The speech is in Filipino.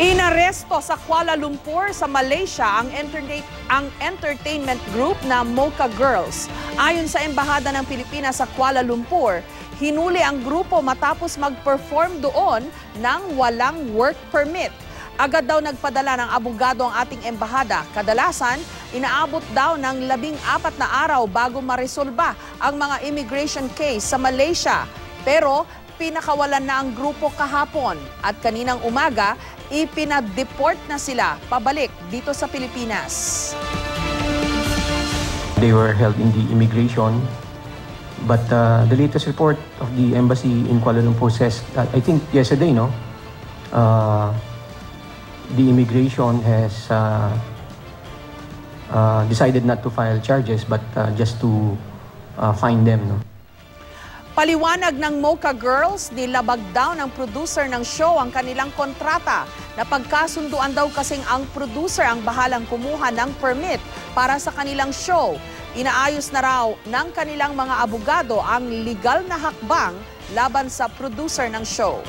Inaresto sa Kuala Lumpur sa Malaysia ang entertainment group na Mocha Girls. Ayon sa Embahada ng Pilipinas sa Kuala Lumpur, hinuli ang grupo matapos mag-perform doon ng walang work permit. Agad daw nagpadala ng abogado ang ating embahada. Kadalasan, inaabot daw ng 14 na araw bago maresolba ang mga immigration case sa Malaysia. Pero pinakawalan na ang grupo kahapon at kaninang umaga, ipinadeport na sila pabalik dito sa Pilipinas. They were held in the immigration, but the latest report of the embassy in Kuala Lumpur says that, I think yesterday, the immigration has decided not to file charges but just to fine them. Paliwanag ng Mocha Girls, nilabag daw ng producer ng show ang kanilang kontrata. Napagkasunduan daw kasing ang producer ang bahalang kumuha ng permit para sa kanilang show. Inaayos na raw ng kanilang mga abogado ang legal na hakbang laban sa producer ng show.